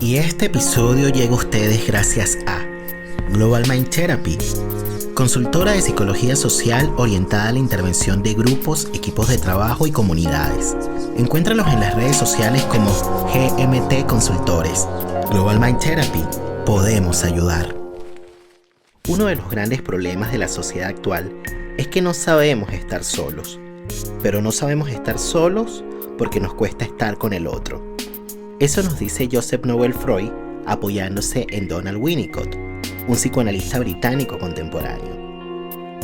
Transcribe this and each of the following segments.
Y este episodio llega a ustedes gracias a Global Mind Therapy, consultora de psicología social orientada a la intervención de grupos, equipos de trabajo y comunidades. Encuéntralos en las redes sociales como GMT Consultores. Global Mind Therapy, podemos ayudar. Uno de los grandes problemas de la sociedad actual es que no sabemos estar solos, pero no sabemos estar solos porque nos cuesta estar con el otro. Eso nos dice Joseph Noel Freud apoyándose en Donald Winnicott, un psicoanalista británico contemporáneo.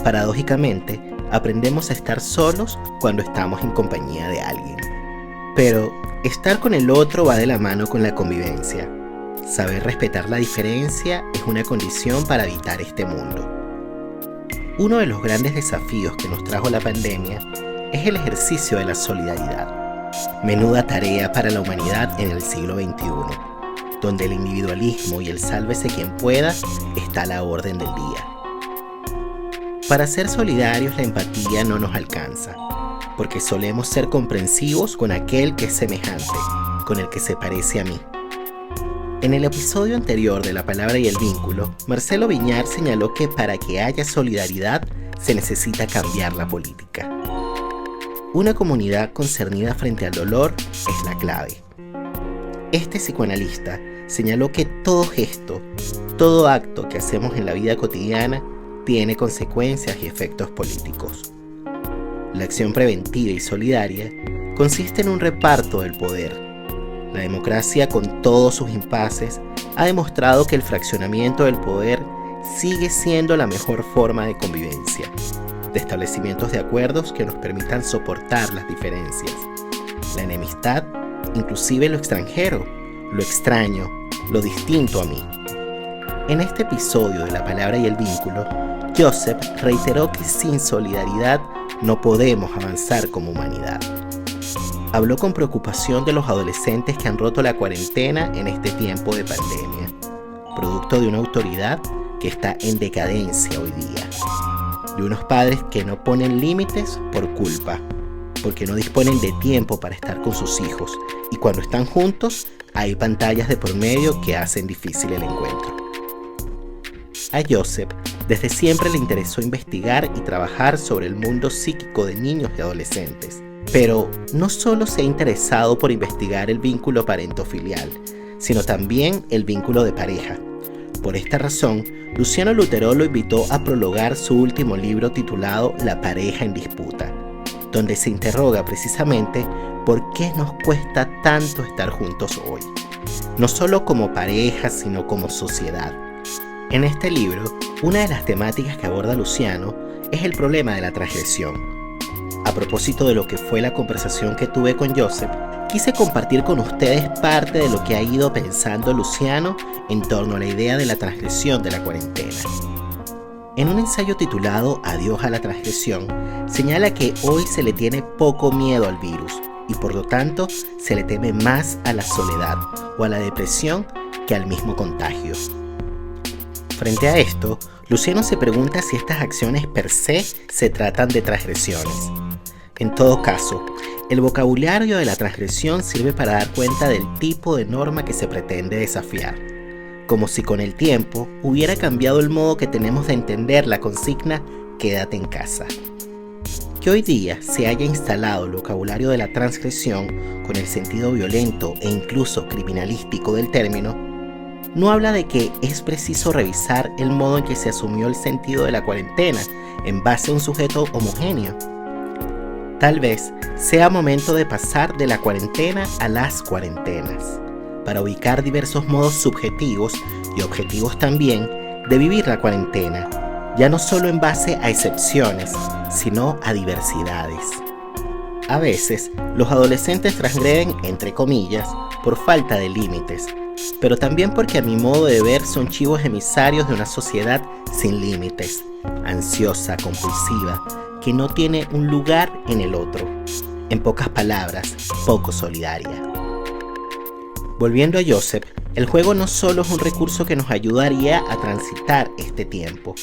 Paradójicamente, aprendemos a estar solos cuando estamos en compañía de alguien. Pero estar con el otro va de la mano con la convivencia. Saber respetar la diferencia es una condición para habitar este mundo. Uno de los grandes desafíos que nos trajo la pandemia es el ejercicio de la solidaridad. Menuda tarea para la humanidad en el siglo XXI, donde el individualismo y el sálvese quien pueda está a la orden del día. Para ser solidarios, la empatía no nos alcanza, porque solemos ser comprensivos con aquel que es semejante, con el que se parece a mí. En el episodio anterior de La Palabra y el Vínculo, Marcelo Viñar señaló que para que haya solidaridad se necesita cambiar la política. Una comunidad concernida frente al dolor es la clave. Este psicoanalista señaló que todo gesto, todo acto que hacemos en la vida cotidiana tiene consecuencias y efectos políticos. La acción preventiva y solidaria consiste en un reparto del poder. La democracia, con todos sus impases, ha demostrado que el fraccionamiento del poder sigue siendo la mejor forma de convivencia, de establecimientos de acuerdos que nos permitan soportar las diferencias, la enemistad, inclusive lo extranjero, lo extraño, lo distinto a mí. En este episodio de La Palabra y el Vínculo, Joseph reiteró que sin solidaridad no podemos avanzar como humanidad. Habló con preocupación de los adolescentes que han roto la cuarentena en este tiempo de pandemia, producto de una autoridad que está en decadencia hoy día, de unos padres que no ponen límites por culpa, porque no disponen de tiempo para estar con sus hijos, y cuando están juntos hay pantallas de por medio que hacen difícil el encuentro. A Joseph desde siempre le interesó investigar y trabajar sobre el mundo psíquico de niños y adolescentes, pero no solo se ha interesado por investigar el vínculo parentofilial, sino también el vínculo de pareja. Por esta razón, Luciano Lutero lo invitó a prologar su último libro titulado La pareja en disputa, donde se interroga precisamente por qué nos cuesta tanto estar juntos hoy, no solo como pareja, sino como sociedad. En este libro, una de las temáticas que aborda Luciano es el problema de la transgresión. A propósito de lo que fue la conversación que tuve con Joseph, quise compartir con ustedes parte de lo que ha ido pensando Luciano en torno a la idea de la transgresión de la cuarentena. En un ensayo titulado Adiós a la transgresión, señala que hoy se le tiene poco miedo al virus y por lo tanto se le teme más a la soledad o a la depresión que al mismo contagio. Frente a esto, Luciano se pregunta si estas acciones per se tratan de transgresiones. En todo caso, el vocabulario de la transgresión sirve para dar cuenta del tipo de norma que se pretende desafiar, como si con el tiempo hubiera cambiado el modo que tenemos de entender la consigna «quédate en casa». Que hoy día se haya instalado el vocabulario de la transgresión con el sentido violento e incluso criminalístico del término, no habla de que es preciso revisar el modo en que se asumió el sentido de la cuarentena en base a un sujeto homogéneo. Tal vez sea momento de pasar de la cuarentena a las cuarentenas, para ubicar diversos modos subjetivos y objetivos también de vivir la cuarentena, ya no solo en base a excepciones, sino a diversidades. A veces, los adolescentes transgreden, entre comillas, por falta de límites, pero también porque a mi modo de ver son chivos emisarios de una sociedad sin límites, ansiosa, compulsiva, que no tiene un lugar en el otro. En pocas palabras, poco solidaria. Volviendo a Joseph, el juego no solo es un recurso que nos ayudaría a transitar este tiempo,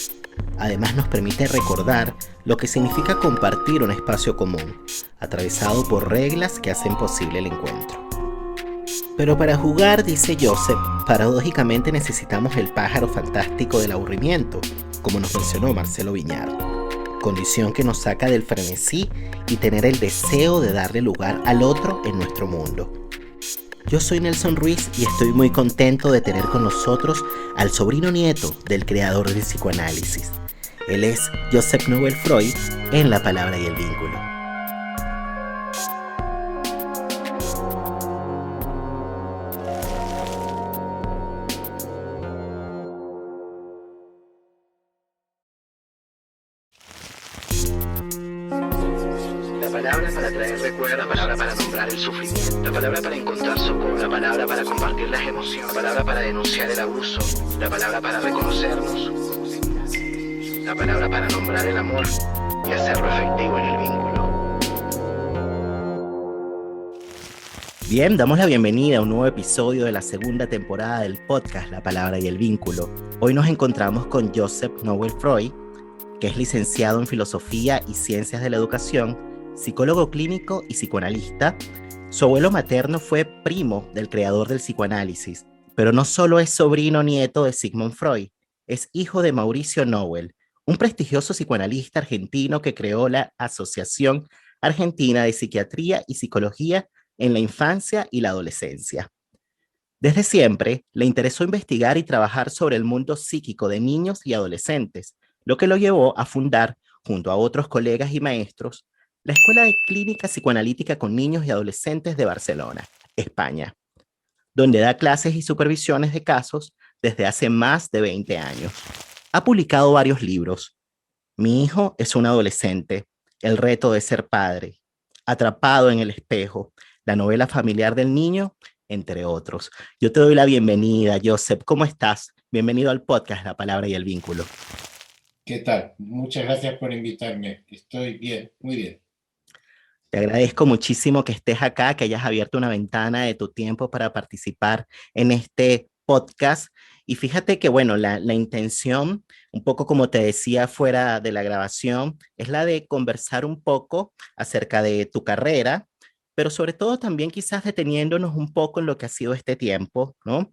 además nos permite recordar lo que significa compartir un espacio común, atravesado por reglas que hacen posible el encuentro. Pero para jugar, dice Joseph, paradójicamente necesitamos el pájaro fantástico del aburrimiento, como nos mencionó Marcelo Viñar, condición que nos saca del frenesí y tener el deseo de darle lugar al otro en nuestro mundo. Yo soy Nelson Ruiz y estoy muy contento de tener con nosotros al sobrino nieto del creador del psicoanálisis. Él es Joseph Noel Freud en La Palabra y el Vínculo. La palabra para traer recuerdo, la palabra para nombrar el sufrimiento, la palabra para encontrar socorro, la palabra para compartir las emociones, la palabra para denunciar el abuso, la palabra para reconocernos, la palabra para nombrar el amor y hacerlo efectivo en el vínculo. Bien, damos la bienvenida a un nuevo episodio de la segunda temporada del podcast La Palabra y el Vínculo. Hoy nos encontramos con Joseph Noel Freud, que es licenciado en Filosofía y Ciencias de la Educación, psicólogo clínico y psicoanalista. Su abuelo materno fue primo del creador del psicoanálisis, pero no solo es sobrino nieto de Sigmund Freud, es hijo de Mauricio Noel, un prestigioso psicoanalista argentino que creó la Asociación Argentina de Psiquiatría y Psicología en la Infancia y la Adolescencia. Desde siempre le interesó investigar y trabajar sobre el mundo psíquico de niños y adolescentes, lo que lo llevó a fundar, junto a otros colegas y maestros, la Escuela de Clínica Psicoanalítica con Niños y Adolescentes de Barcelona, España, donde da clases y supervisiones de casos desde hace más de 20 años. Ha publicado varios libros. Mi hijo es un adolescente, El reto de ser padre, Atrapado en el espejo, la novela familiar del niño, entre otros. Yo te doy la bienvenida, Joseph. ¿Cómo estás? Bienvenido al podcast La Palabra y el Vínculo. ¿Qué tal? Muchas gracias por invitarme. Estoy bien, muy bien. Te agradezco muchísimo que estés acá, que hayas abierto una ventana de tu tiempo para participar en este podcast. Y fíjate que, bueno, la intención, un poco como te decía fuera de la grabación, es la de conversar un poco acerca de tu carrera, pero sobre todo también quizás deteniéndonos un poco en lo que ha sido este tiempo, ¿no?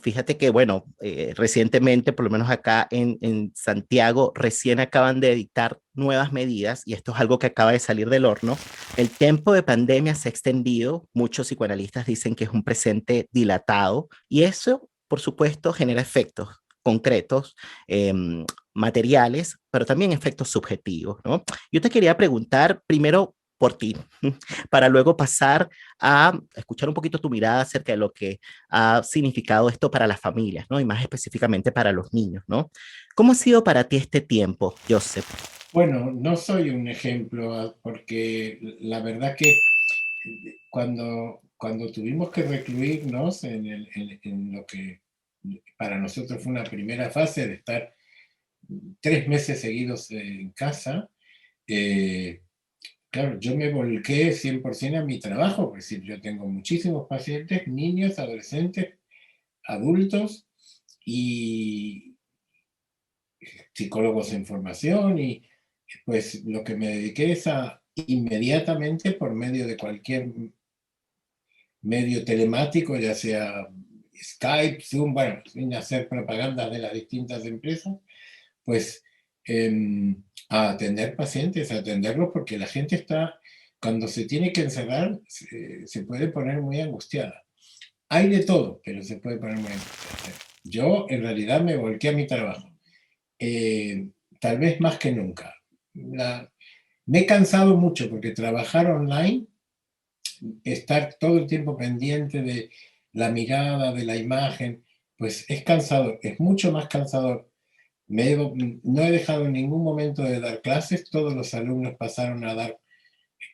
Fíjate que, bueno, recientemente, por lo menos acá en Santiago, recién acaban de dictar nuevas medidas y esto es algo que acaba de salir del horno. El tiempo de pandemia se ha extendido, muchos psicoanalistas dicen que es un presente dilatado y eso, por supuesto, genera efectos concretos, materiales, pero también efectos subjetivos, ¿no? Yo te quería preguntar primero por ti, para luego pasar a escuchar un poquito tu mirada acerca de lo que ha significado esto para las familias, ¿no? Y más específicamente para los niños, ¿no? ¿Cómo ha sido para ti este tiempo, Joseph? Bueno, no soy un ejemplo porque la verdad que cuando tuvimos que recluirnos en lo que para nosotros fue una primera fase de estar 3 meses seguidos en casa, eh, claro, yo me volqué 100% a mi trabajo, es decir, yo tengo muchísimos pacientes, niños, adolescentes, adultos y psicólogos en formación y pues lo que me dediqué es a inmediatamente por medio de cualquier medio telemático, ya sea Skype, Zoom, bueno, sin hacer propaganda de las distintas empresas, pues a atender pacientes, a atenderlos porque la gente está, cuando se tiene que encerrar, se puede poner muy angustiada. Hay de todo, pero se puede poner muy angustiada. Yo en realidad me volqué a mi trabajo. Tal vez más que nunca. Me he cansado mucho porque trabajar online, estar todo el tiempo pendiente de la mirada, de la imagen, pues es cansador, es mucho más cansador. No he dejado en ningún momento de dar clases, todos los alumnos pasaron a dar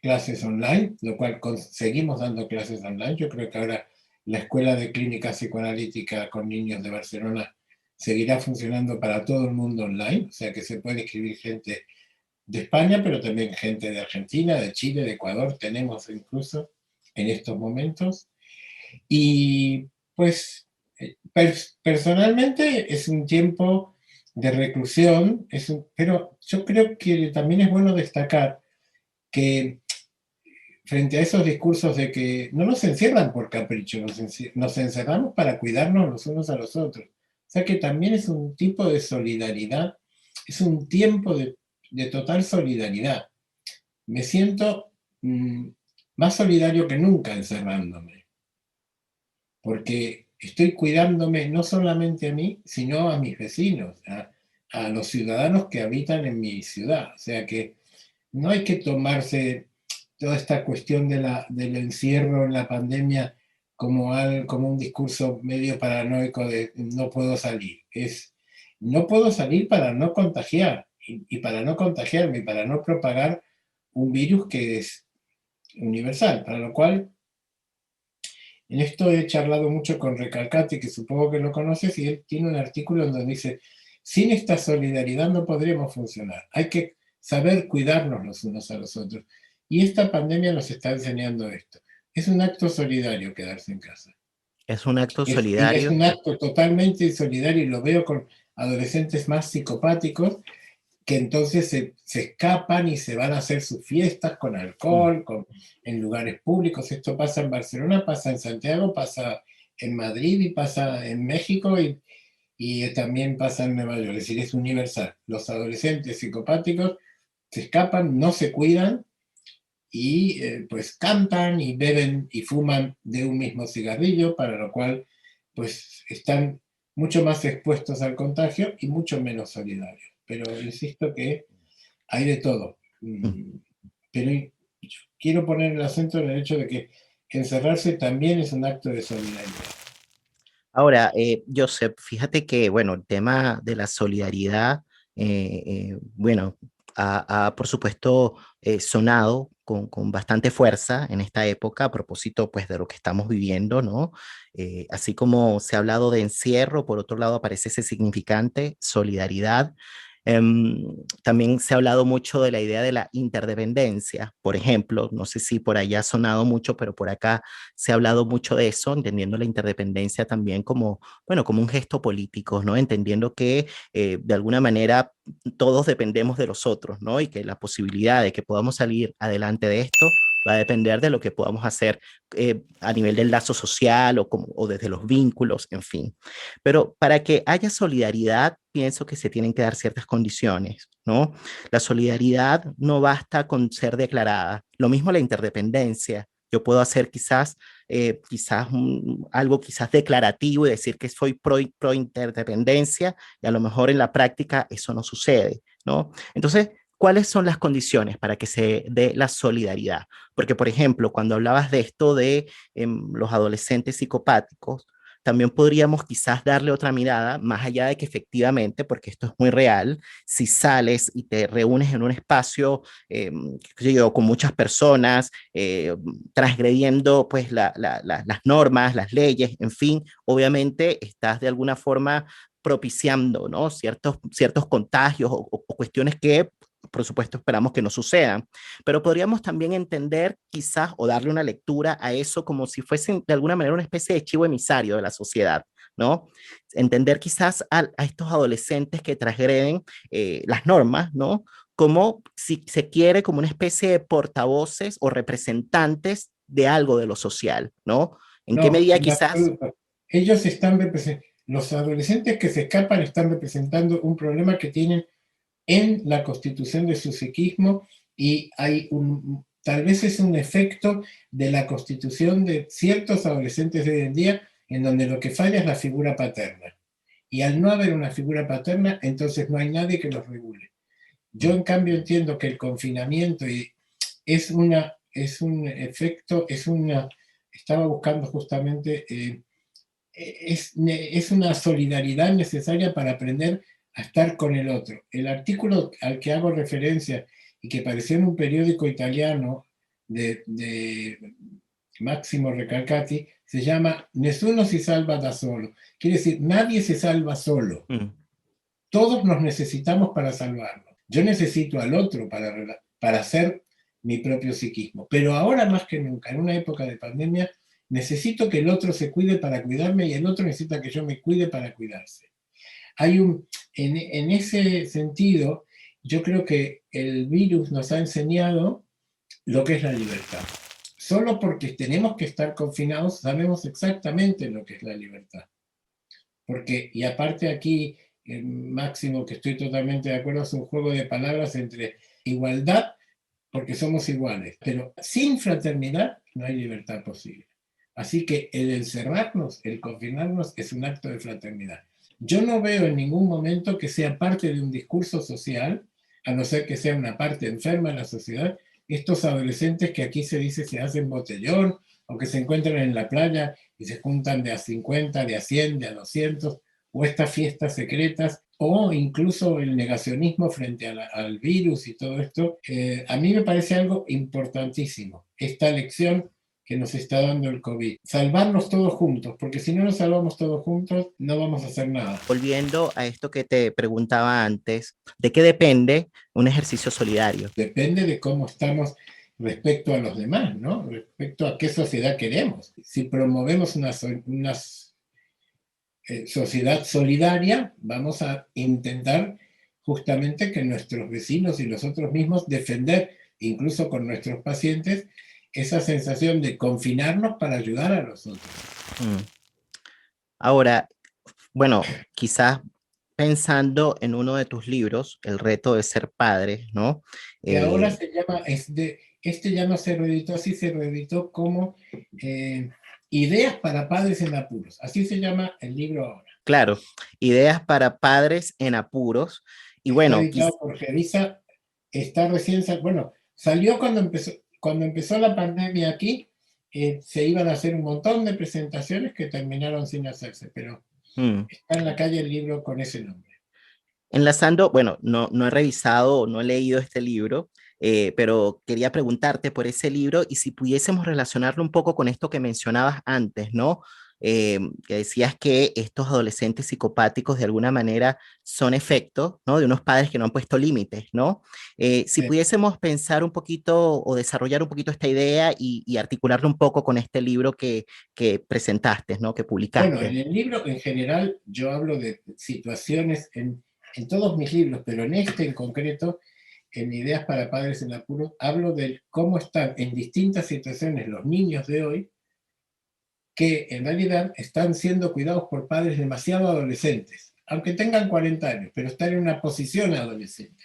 clases online, lo cual seguimos dando clases online. Yo creo que ahora la Escuela de Clínica Psicoanalítica con Niños de Barcelona seguirá funcionando para todo el mundo online, o sea que se puede escribir gente de España, pero también gente de Argentina, de Chile, de Ecuador, tenemos incluso en estos momentos. Y pues personalmente es un tiempo de reclusión, pero yo creo que también es bueno destacar que frente a esos discursos de que no nos encierran por capricho, nos encerramos para cuidarnos los unos a los otros. O sea que también es un tipo de solidaridad, es un tiempo de total solidaridad. Me siento más solidario que nunca encerrándome, porque estoy cuidándome no solamente a mí, sino a mis vecinos, a los ciudadanos que habitan en mi ciudad. O sea que no hay que tomarse toda esta cuestión del encierro en la pandemia como un discurso medio paranoico de no puedo salir. No puedo salir para no contagiar, y para no contagiarme, y para no propagar un virus que es universal, para lo cual en esto he charlado mucho con Recalcati, que supongo que lo conoces, y él tiene un artículo en donde dice, sin esta solidaridad no podremos funcionar, hay que saber cuidarnos los unos a los otros. Y esta pandemia nos está enseñando esto. Es un acto solidario quedarse en casa. Es un acto Y es solidario. un acto totalmente solidario, y lo veo con adolescentes más psicopáticos, que entonces se escapan y se van a hacer sus fiestas con alcohol, en lugares públicos. Esto pasa en Barcelona, pasa en Santiago, pasa en Madrid y pasa en México y también pasa en Nueva York. Es decir, es universal. Los adolescentes psicopáticos se escapan, no se cuidan y pues cantan y beben y fuman de un mismo cigarrillo, para lo cual pues están mucho más expuestos al contagio y mucho menos solidarios. Pero insisto que hay de todo. Pero quiero poner el acento en el hecho de que encerrarse también es un acto de solidaridad. Ahora, Joseph, fíjate que, bueno, el tema de la solidaridad, bueno, por supuesto sonado con bastante fuerza en esta época a propósito, pues, de lo que estamos viviendo, ¿no? Así como se ha hablado de encierro, por otro lado aparece ese significante, solidaridad. También se ha hablado mucho de la idea de la interdependencia, por ejemplo, no sé si por allá ha sonado mucho, pero por acá se ha hablado mucho de eso, entendiendo la interdependencia también como, bueno, como un gesto político, ¿no? Entendiendo que de alguna manera todos dependemos de los otros, ¿no? Y que la posibilidad de que podamos salir adelante de esto va a depender de lo que podamos hacer a nivel del lazo social o desde los vínculos, en fin. Pero para que haya solidaridad, pienso que se tienen que dar ciertas condiciones, ¿no? La solidaridad no basta con ser declarada. Lo mismo la interdependencia. Yo puedo hacer algo quizás declarativo y decir que soy pro interdependencia y a lo mejor en la práctica eso no sucede, ¿no? Entonces, ¿cuáles son las condiciones para que se dé la solidaridad? Porque, por ejemplo, cuando hablabas de esto de los adolescentes psicopáticos, también podríamos quizás darle otra mirada, más allá de que efectivamente, porque esto es muy real, si sales y te reúnes en un espacio con muchas personas, transgrediendo pues las normas, las leyes, en fin, obviamente estás de alguna forma propiciando, ¿no? ciertos contagios o cuestiones que por supuesto esperamos que no sucedan, pero podríamos también entender quizás o darle una lectura a eso como si fuesen de alguna manera una especie de chivo emisario de la sociedad, ¿no? Entender quizás a estos adolescentes que transgreden las normas, ¿no? Como si se quiere como una especie de portavoces o representantes de algo de lo social, ¿no? ¿En qué No, medida en quizás? absoluto. Los adolescentes que se escapan están representando un problema que tienen en la constitución de su psiquismo, y tal vez es un efecto de la constitución de ciertos adolescentes de hoy en día, en donde lo que falla es la figura paterna. Y al no haber una figura paterna, entonces no hay nadie que los regule. Yo, en cambio, entiendo que el confinamiento es un efecto, estaba buscando justamente, es una solidaridad necesaria para aprender a estar con el otro. El artículo al que hago referencia y que apareció en un periódico italiano de Máximo Recalcati se llama Nessuno si salva da solo. Quiere decir, nadie se salva solo. Todos nos necesitamos para salvarnos. Yo necesito al otro para hacer mi propio psiquismo. Pero ahora más que nunca, en una época de pandemia, necesito que el otro se cuide para cuidarme y el otro necesita que yo me cuide para cuidarse. En ese sentido, yo creo que el virus nos ha enseñado lo que es la libertad. solo porque tenemos que estar confinados sabemos exactamente lo que es la libertad. Porque, y aparte aquí, Máximo, que estoy totalmente de acuerdo, es un juego de palabras entre igualdad, porque somos iguales, pero sin fraternidad no hay libertad posible. Así que el encerrarnos, el confinarnos, es un acto de fraternidad. Yo no veo en ningún momento que sea parte de un discurso social, a no ser que sea una parte enferma de la sociedad, estos adolescentes que aquí se dice se hacen botellón, o que se encuentran en la playa y se juntan de a 50, de a 100, de a 200, o estas fiestas secretas, o incluso el negacionismo frente al virus y todo esto. A mí me parece algo importantísimo, esta lección que nos está dando el COVID. Salvarnos todos juntos, porque si no nos salvamos todos juntos, no vamos a hacer nada. Volviendo a esto que te preguntaba antes, ¿de qué depende un ejercicio solidario? Depende de cómo estamos respecto a los demás, ¿no? Respecto a qué sociedad queremos. Si promovemos una sociedad solidaria, vamos a intentar justamente que nuestros vecinos y nosotros mismos defender, incluso con nuestros pacientes, esa sensación de confinarnos para ayudar a los otros. Mm. Ahora, bueno, quizás pensando en uno de tus libros, El reto de ser padre, ¿no? Que ahora se llama, este ya no se reeditó, así se reeditó como Ideas para padres en apuros. Así se llama el libro ahora. Claro, Ideas para padres en apuros. Y Está bueno, editado por Geriza, está recién, bueno, salió cuando empezó la pandemia aquí, se iban a hacer un montón de presentaciones que terminaron sin hacerse, pero está en la calle el libro con ese nombre. enlazando, bueno, no he revisado, no he leído este libro, pero quería preguntarte por ese libro y si pudiésemos relacionarlo un poco con esto que mencionabas antes, ¿no? Que decías que estos adolescentes psicopáticos de alguna manera son efecto, ¿no? De unos padres que no han puesto límites, ¿no? Si pudiésemos pensar un poquito o desarrollar un poquito esta idea y articularlo un poco con este libro que presentaste, ¿no? Que publicaste. Bueno, en el libro en general yo hablo de situaciones en todos mis libros, pero en este en concreto, en Ideas para Padres en Apuros, hablo de cómo están en distintas situaciones los niños de hoy que en realidad están siendo cuidados por padres demasiado adolescentes, aunque tengan 40 años, pero están en una posición adolescente,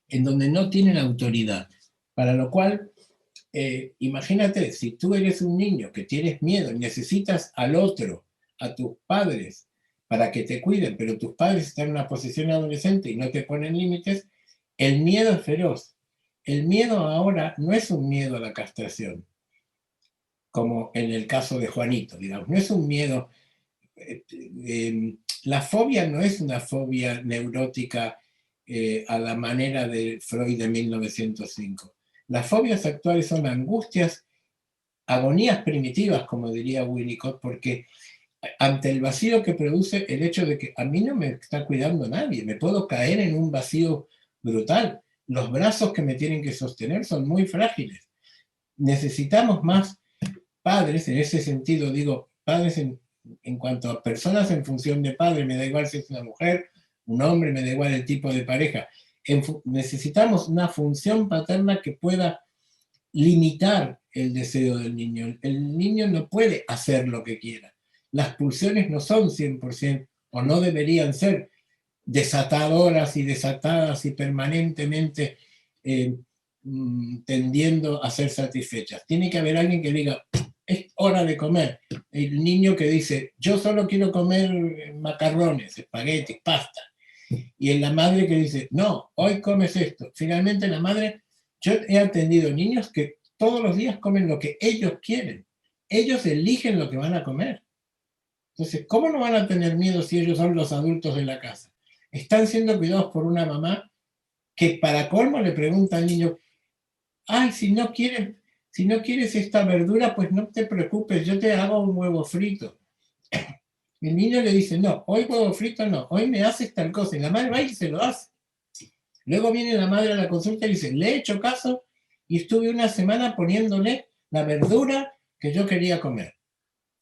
en donde no tienen autoridad. Para lo cual, imagínate, si tú eres un niño que tienes miedo y necesitas al otro, a tus padres, para que te cuiden, pero tus padres están en una posición adolescente y no te ponen límites, el miedo es feroz. El miedo ahora no es un miedo a la castración, como en el caso de Juanito, digamos, no es un miedo. La fobia no es una fobia neurótica a la manera de Freud de 1905. Las fobias actuales son angustias, agonías primitivas, como diría Winnicott, porque ante el vacío que produce el hecho de que a mí no me está cuidando nadie, me puedo caer en un vacío brutal. Los brazos que me tienen que sostener son muy frágiles. Necesitamos más padres, en ese sentido digo, padres en cuanto a personas en función de padre, me da igual si es una mujer, un hombre, me da igual el tipo de pareja. Necesitamos una función paterna que pueda limitar el deseo del niño. El niño no puede hacer lo que quiera. Las pulsiones no son 100%, o no deberían ser desatadoras y desatadas y permanentemente tendiendo a ser satisfechas. Tiene que haber alguien que diga, es hora de comer. El niño que dice, yo solo quiero comer macarrones, espaguetis, pasta. Y la madre que dice, no, hoy comes esto. Finalmente la madre, yo he atendido niños que todos los días comen lo que ellos quieren. Ellos eligen lo que van a comer. Entonces, ¿cómo no van a tener miedo si ellos son los adultos de la casa? Están siendo cuidados por una mamá que para colmo le pregunta al niño, ay, si no quieres esta verdura, pues no te preocupes, yo te hago un huevo frito. El niño le dice, no, hoy huevo frito no, hoy me haces tal cosa. Y la madre va y se lo hace. Luego viene la madre a la consulta y dice, le he hecho caso y estuve una semana poniéndole la verdura que yo quería comer.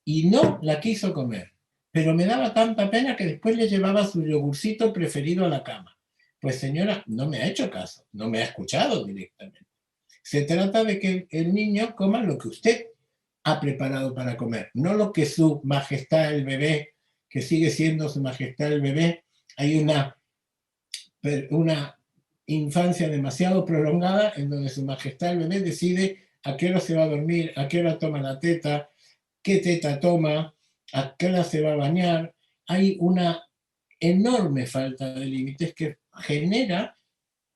Y no la quiso comer. Pero me daba tanta pena que después le llevaba su yogurcito preferido a la cama. Pues señora, no me ha hecho caso, no me ha escuchado directamente. Se trata de que el niño coma lo que usted ha preparado para comer, no lo que su majestad el bebé, que sigue siendo su majestad el bebé. Hay una infancia demasiado prolongada en donde su majestad el bebé decide a qué hora se va a dormir, a qué hora toma la teta, qué teta toma, a qué hora se va a bañar. Hay una enorme falta de límites que genera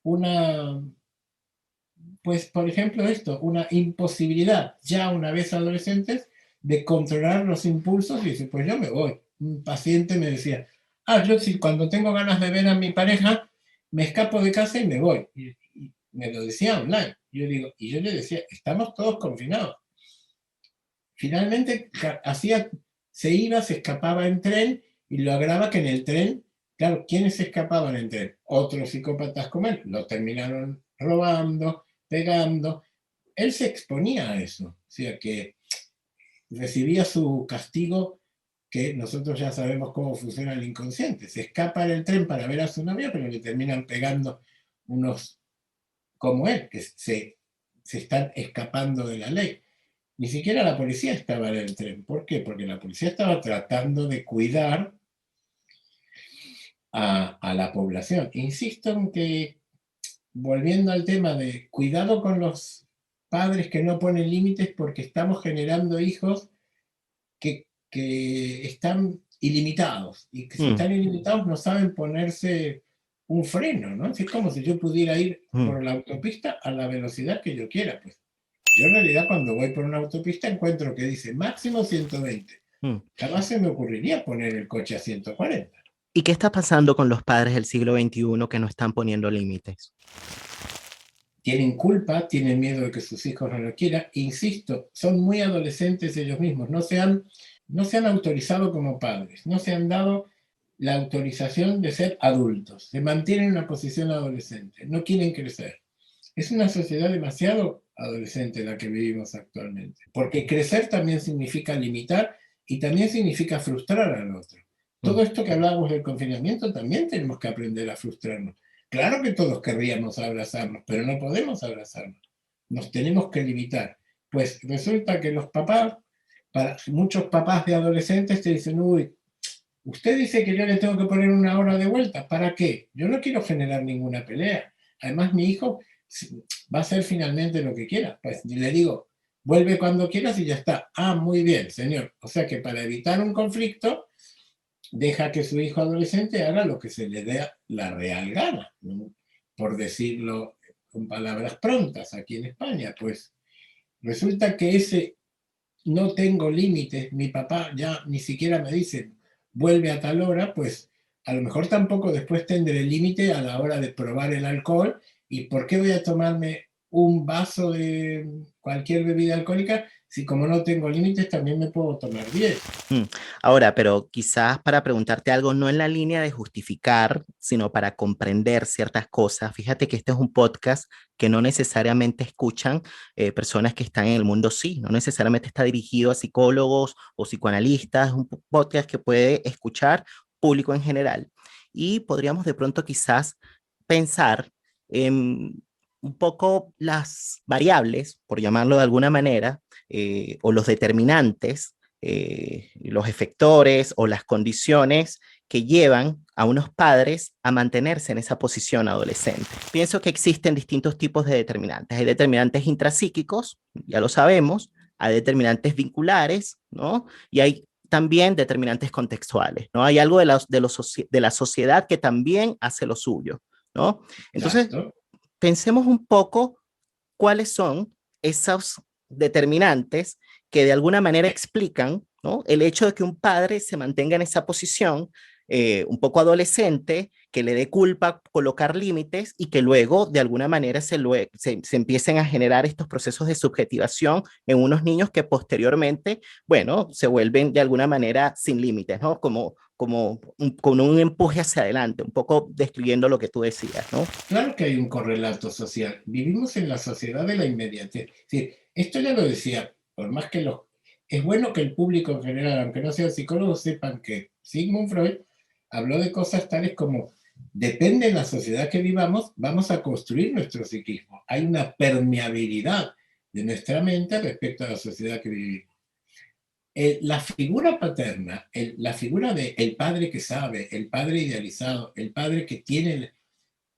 una, pues por ejemplo esto, una imposibilidad ya una vez adolescentes de controlar los impulsos y decir, pues yo me voy. Un paciente me decía, yo sí, cuando tengo ganas de ver a mi pareja, me escapo de casa y me voy. Y me lo decía online. Yo le decía, estamos todos confinados. Finalmente se iba, se escapaba en tren y lograba que en el tren, claro, ¿quiénes se escapaban en tren? Otros psicópatas como él, lo terminaron robando, pegando. Él se exponía a eso, o sea que recibía su castigo, que nosotros ya sabemos cómo funciona el inconsciente. Se escapa del tren para ver a su novia, pero le terminan pegando unos como él, que se están escapando de la ley. Ni siquiera la policía estaba en el tren. ¿Por qué? Porque la policía estaba tratando de cuidar a la población. Insisto en que, volviendo al tema de cuidado con los padres que no ponen límites, porque estamos generando hijos que están ilimitados, y que si están ilimitados no saben ponerse un freno, ¿no? Es como si yo pudiera ir por la autopista a la velocidad que yo quiera, pues. Yo en realidad cuando voy por una autopista encuentro que dice máximo 120. Jamás se me ocurriría poner el coche a 140. ¿Y qué está pasando con los padres del siglo XXI que no están poniendo límites? Tienen culpa, tienen miedo de que sus hijos no lo quieran. Insisto, son muy adolescentes ellos mismos. No se han autorizado como padres. No se han dado la autorización de ser adultos. Se mantienen en una posición adolescente. No quieren crecer. Es una sociedad demasiado adolescente la que vivimos actualmente. Porque crecer también significa limitar y también significa frustrar al otro. Todo esto que hablábamos del confinamiento también tenemos que aprender a frustrarnos. Claro que todos querríamos abrazarnos, pero no podemos abrazarnos. Nos tenemos que limitar. Pues resulta que los papás, muchos papás de adolescentes te dicen, uy, usted dice que yo le tengo que poner una hora de vuelta. ¿Para qué? Yo no quiero generar ninguna pelea. Además, mi hijo va a hacer finalmente lo que quiera. Pues le digo, vuelve cuando quieras y ya está. Muy bien, señor. O sea que para evitar un conflicto, deja que su hijo adolescente haga lo que se le dé la real gana, ¿no? Por decirlo con palabras prontas aquí en España. Pues resulta que ese no tengo límites, mi papá ya ni siquiera me dice vuelve a tal hora, pues a lo mejor tampoco después tendré límite a la hora de probar el alcohol. ¿Y por qué voy a tomarme un vaso de cualquier bebida alcohólica si como no tengo límites también me puedo tomar 10? Ahora, pero quizás para preguntarte algo, no en la línea de justificar, sino para comprender ciertas cosas. Fíjate que este es un podcast que no necesariamente escuchan personas que están en el mundo, sí, no necesariamente está dirigido a psicólogos o psicoanalistas, es un podcast que puede escuchar público en general. Y podríamos de pronto quizás pensar en un poco las variables, por llamarlo de alguna manera, o los determinantes, los efectores o las condiciones que llevan a unos padres a mantenerse en esa posición adolescente. Pienso que existen distintos tipos de determinantes. Hay determinantes intrapsíquicos, ya lo sabemos, hay determinantes vinculares, ¿no? Y hay también determinantes contextuales, ¿no? Hay algo de la sociedad que también hace lo suyo, ¿no? Entonces, Exacto. Pensemos un poco cuáles son esos determinantes que de alguna manera explican, ¿no?, el hecho de que un padre se mantenga en esa posición un poco adolescente, que le dé culpa colocar límites y que luego de alguna manera se empiecen a generar estos procesos de subjetivación en unos niños que posteriormente, bueno, se vuelven de alguna manera sin límites, ¿no? Con un empuje hacia adelante, un poco describiendo lo que tú decías, ¿no? Claro que hay un correlato social. Vivimos en la sociedad de la inmediatez. Sí, esto ya lo decía, por más que es bueno que el público en general, aunque no sean psicólogos, sepan que Sigmund Freud habló de cosas tales como depende de la sociedad que vivamos, vamos a construir nuestro psiquismo. Hay una permeabilidad de nuestra mente respecto a la sociedad que vivimos. La figura paterna, la figura del padre que sabe, el padre idealizado, el padre que tiene,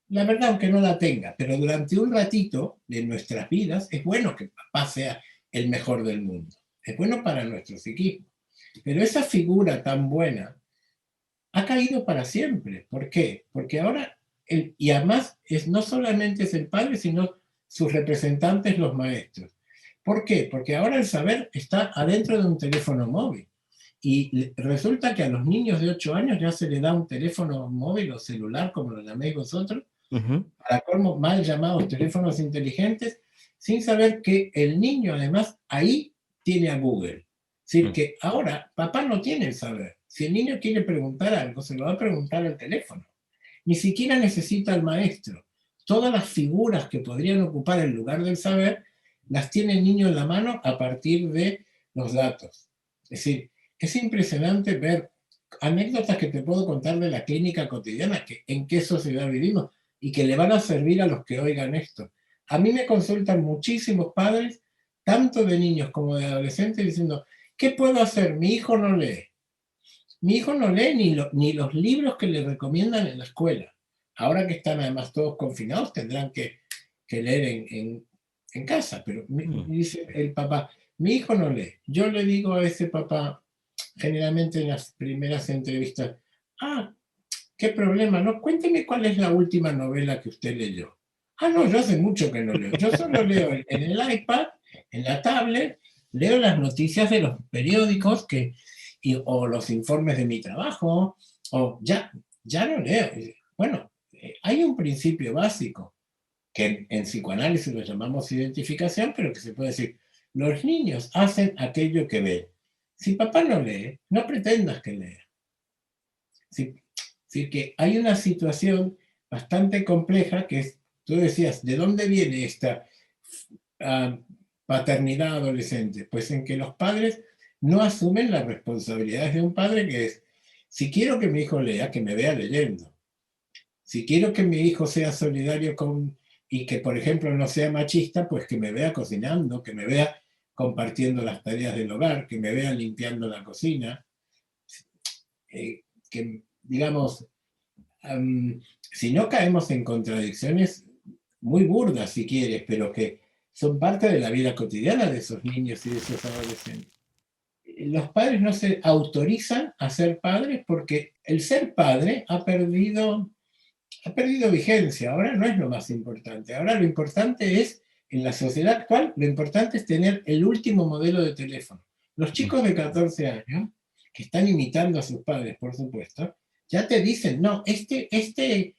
la verdad, aunque no la tenga, pero durante un ratito de nuestras vidas, es bueno que papá sea el mejor del mundo. Es bueno para nuestro psiquismo. Pero esa figura tan buena ha caído para siempre. ¿Por qué? Porque ahora, y además no solamente es el padre, sino sus representantes, los maestros. ¿Por qué? Porque ahora el saber está adentro de un teléfono móvil. Y resulta que a los niños de 8 años ya se les da un teléfono móvil o celular, como lo llaméis vosotros, para colmo, mal llamados teléfonos inteligentes, sin saber que el niño además ahí tiene a Google. Es decir, que ahora papá no tiene el saber. Si el niño quiere preguntar algo, se lo va a preguntar al teléfono. Ni siquiera necesita al maestro. Todas las figuras que podrían ocupar el lugar del saber las tiene el niño en la mano a partir de los datos. Es decir, es impresionante ver anécdotas que te puedo contar de la clínica cotidiana, que en qué sociedad vivimos y que le van a servir a los que oigan esto. A mí me consultan muchísimos padres, tanto de niños como de adolescentes, diciendo, ¿qué puedo hacer? Mi hijo no lee. Mi hijo no lee ni los libros que le recomiendan en la escuela. Ahora que están además todos confinados, tendrán que leer en casa. Pero dice el papá, mi hijo no lee. Yo le digo a ese papá, generalmente en las primeras entrevistas, qué problema, ¿no? Cuénteme cuál es la última novela que usted leyó. No, yo hace mucho que no leo. Yo solo leo en el iPad, en la tablet, leo las noticias de los periódicos o los informes de mi trabajo, o ya no leo. Bueno, hay un principio básico, que en psicoanálisis lo llamamos identificación, pero que se puede decir, los niños hacen aquello que ven. Si papá no lee, no pretendas que lea. Así que hay una situación bastante compleja que es, tú decías, ¿de dónde viene esta paternidad adolescente? Pues en que los padres no asumen las responsabilidades de un padre, que es, si quiero que mi hijo lea, que me vea leyendo. Si quiero que mi hijo sea solidario y que, por ejemplo, no sea machista, pues que me vea cocinando, que me vea compartiendo las tareas del hogar, que me vea limpiando la cocina, que, digamos, si no caemos en contradicciones muy burdas, si quieres, pero que son parte de la vida cotidiana de esos niños y de esos adolescentes. Los padres no se autorizan a ser padres porque el ser padre ha perdido vigencia. Ahora no es lo más importante. Ahora lo importante es, en la sociedad actual, lo importante es tener el último modelo de teléfono. Los chicos de 14 años, que están imitando a sus padres, por supuesto, ya te dicen, no, este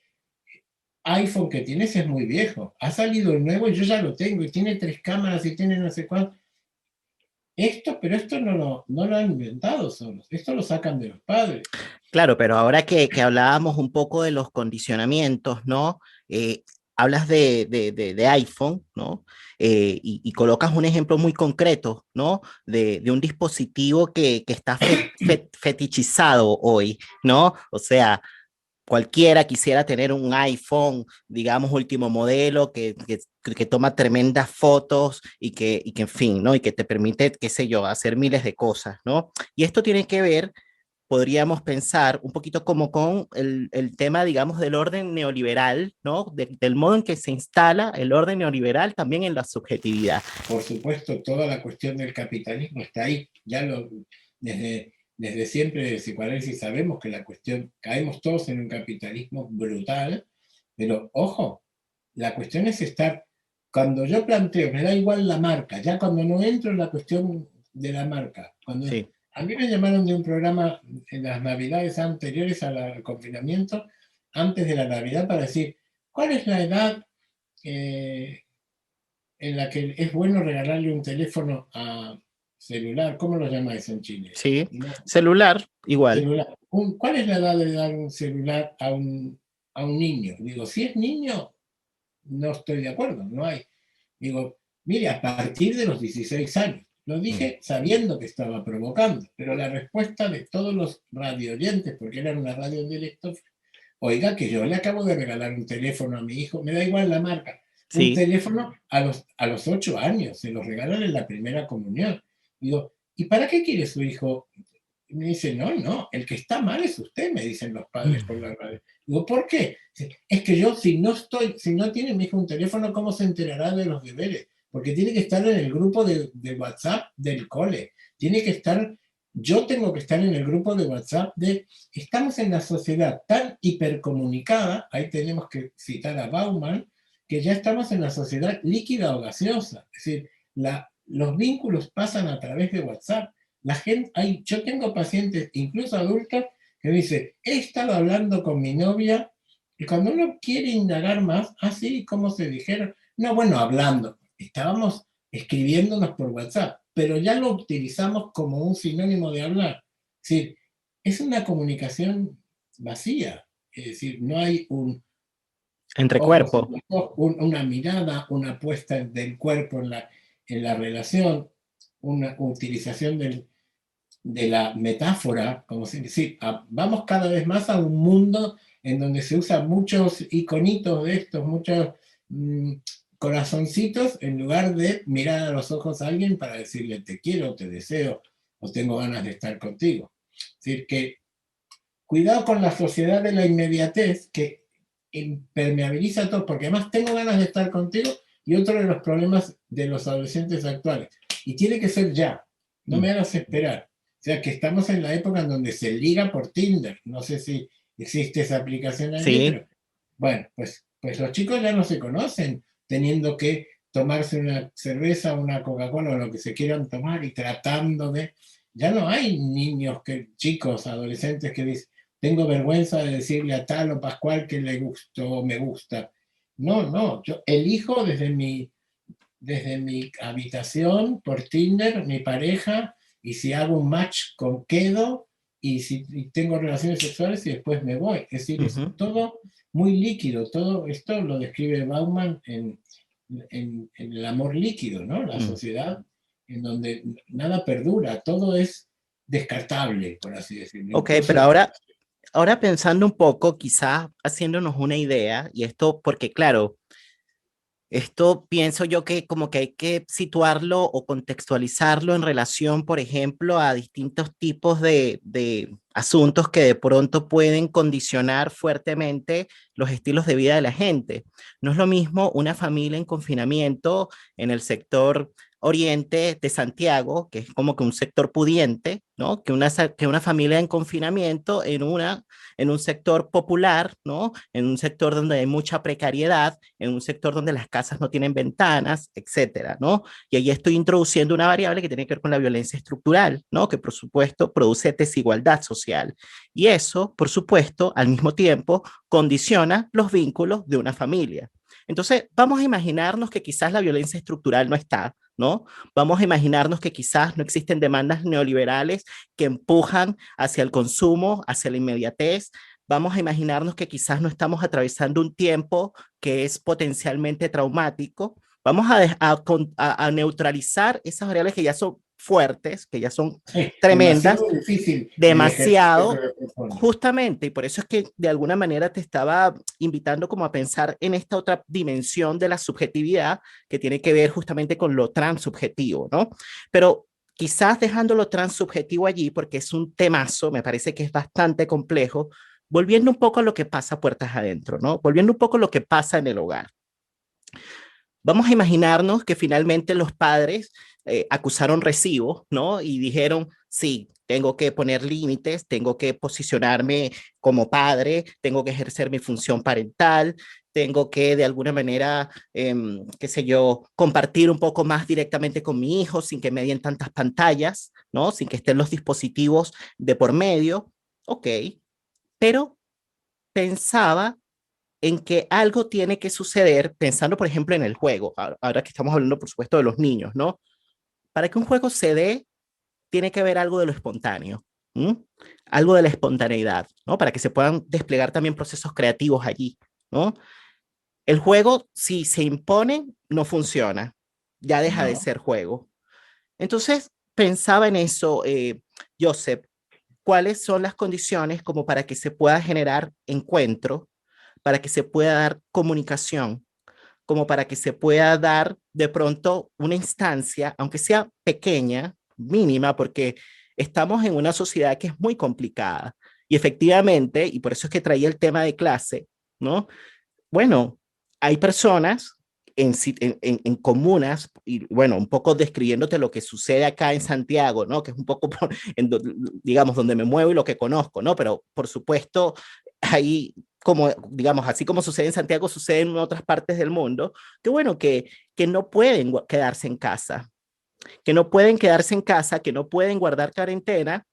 iPhone que tienes es muy viejo, ha salido el nuevo y yo ya lo tengo, y tiene 3 cámaras y tiene no sé cuánto. Pero esto no lo han inventado solos, esto lo sacan de los padres. Claro, pero ahora que hablábamos un poco de los condicionamientos, ¿no? Hablas de iPhone, ¿no? Y colocas un ejemplo muy concreto, ¿no? De un dispositivo que está fetichizado hoy, ¿no? O sea, cualquiera quisiera tener un iPhone, digamos, último modelo, que toma tremendas fotos y que, en fin, ¿no? Y que te permite, qué sé yo, hacer miles de cosas, ¿no? Y esto tiene que ver, podríamos pensar un poquito como con el tema, digamos, del orden neoliberal, ¿no? Del modo en que se instala el orden neoliberal también en la subjetividad. Por supuesto, toda la cuestión del capitalismo está ahí. Desde siempre de psicoanálisis sabemos que la cuestión, caemos todos en un capitalismo brutal, pero ojo, la cuestión es cuando yo planteo, me da igual la marca, ya cuando no entro en la cuestión de la marca, Sí. A mí me llamaron de un programa en las navidades anteriores al confinamiento, antes de la Navidad, para decir, ¿cuál es la edad en la que es bueno regalarle un teléfono a celular? ¿Cómo lo llamáis en Chile? Sí, celular, igual. Celular. ¿Cuál es la edad de dar un celular a un niño? Digo, si es niño, no estoy de acuerdo, no hay. Digo, mire, a partir de los 16 años. Lo dije sabiendo que estaba provocando, pero la respuesta de todos los radioyentes, porque eran una radio en directo, oiga, que yo le acabo de regalar un teléfono a mi hijo, me da igual la marca, un Sí. teléfono a los 8 años, se lo regalan en la primera comunión. Digo, ¿y para qué quiere su hijo? Y me dice, no, no, el que está mal es usted, me dicen los padres por la radio. Digo, ¿por qué? Dice, es que yo si no tiene mi hijo un teléfono, ¿cómo se enterará de los deberes? Porque tiene que estar en el grupo de WhatsApp del cole, tiene que estar, yo tengo que estar en el grupo de WhatsApp estamos en la sociedad tan hipercomunicada, ahí tenemos que citar a Bauman, que ya estamos en la sociedad líquida o gaseosa, es decir, los vínculos pasan a través de WhatsApp. La gente, yo tengo pacientes, incluso adultos, que me dicen, he estado hablando con mi novia, y cuando uno quiere indagar más, así como se dijeron, no, bueno, hablando, estábamos escribiéndonos por WhatsApp, pero ya lo utilizamos como un sinónimo de hablar. Es decir, es una comunicación vacía, es decir, no hay un Entre ojos, cuerpo. una mirada, una puesta del cuerpo en la relación, una utilización de la metáfora, como si decir, vamos cada vez más a un mundo en donde se usan muchos iconitos de estos, muchos corazoncitos, en lugar de mirar a los ojos a alguien para decirle te quiero, te deseo, o tengo ganas de estar contigo. Es decir, que cuidado con la sociedad de la inmediatez que impermeabiliza todo, porque además tengo ganas de estar contigo, y otro de los problemas de los adolescentes actuales. Y tiene que ser ya, no me hagas esperar. O sea, que estamos en la época en donde se liga por Tinder. No sé si existe esa aplicación allí, Sí. pero bueno, pues los chicos ya no se conocen teniendo que tomarse una cerveza, una Coca-Cola o lo que se quieran tomar y tratando de... Ya no hay niños, chicos, adolescentes que dicen, tengo vergüenza de decirle a tal o Pascual que le gustó o me gusta. No, no, yo elijo desde mi habitación por Tinder, mi pareja, y si hago un match con quedo, y tengo relaciones sexuales y después me voy. Es decir, es todo muy líquido, todo esto lo describe Bauman en el amor líquido, ¿no? La sociedad en donde nada perdura, todo es descartable, por así decirlo. Ok, pero ahora pensando un poco, quizás haciéndonos una idea, y esto porque claro, esto pienso yo que como que hay que situarlo o contextualizarlo en relación, por ejemplo, a distintos tipos de asuntos que de pronto pueden condicionar fuertemente los estilos de vida de la gente. No es lo mismo una familia en confinamiento en el sector oriente de Santiago, que es como que un sector pudiente, ¿no? Que una familia en confinamiento en un sector popular, ¿no? En un sector donde hay mucha precariedad, en un sector donde las casas no tienen ventanas, etcétera, ¿no? Y ahí estoy introduciendo una variable que tiene que ver con la violencia estructural, ¿no? Que por supuesto produce desigualdad social. Y eso, por supuesto, al mismo tiempo condiciona los vínculos de una familia. Entonces, vamos a imaginarnos que quizás la violencia estructural no está, ¿no? Vamos a imaginarnos que quizás no existen demandas neoliberales que empujan hacia el consumo, hacia la inmediatez. Vamos a imaginarnos que quizás no estamos atravesando un tiempo que es potencialmente traumático. Vamos a neutralizar esas variables que ya son fuertes, que ya son Sí, tremendas, demasiado difícil el ejercicio que demasiado, me propone. justamente, y por eso es que de alguna manera te estaba invitando como a pensar en esta otra dimensión de la subjetividad que tiene que ver justamente con lo transubjetivo, ¿no? Pero quizás dejando lo transubjetivo allí, porque es un temazo, me parece que es bastante complejo, volviendo un poco a lo que pasa puertas adentro, ¿no? Volviendo un poco a lo que pasa en el hogar. Vamos a imaginarnos que finalmente los padres acusaron recibo, ¿no? Y dijeron, sí, tengo que poner límites, tengo que posicionarme como padre, tengo que ejercer mi función parental, tengo que de alguna manera, qué sé yo, compartir un poco más directamente con mi hijo sin que me den tantas pantallas, ¿no? Sin que estén los dispositivos de por medio. Ok, pero pensaba en que algo tiene que suceder, pensando por ejemplo en el juego, ahora que estamos hablando por supuesto de los niños, ¿no? Para que un juego se dé, tiene que haber algo de lo espontáneo, ¿m? Algo de la espontaneidad, ¿no? Para que se puedan desplegar también procesos creativos allí, ¿no? El juego, si se impone, no funciona, ya deja de No. ser juego. Entonces, pensaba en eso, Joseph. cuáles son las condiciones como para que se pueda generar encuentro, para que se pueda dar comunicación, como para que se pueda dar de pronto una instancia, aunque sea pequeña, mínima, porque estamos en una sociedad que es muy complicada. Y efectivamente, y por eso es que traía el tema de clase, ¿no? Bueno, hay personas en comunas, y bueno, un poco describiéndote lo que sucede acá en Santiago, ¿no? Que es un poco, digamos, donde me muevo y lo que conozco, ¿no? Pero por supuesto, ahí, como, digamos, así como sucede en Santiago, sucede en otras partes del mundo, que bueno, que no pueden quedarse en casa, que no pueden quedarse en casa, que no pueden guardar cuarentena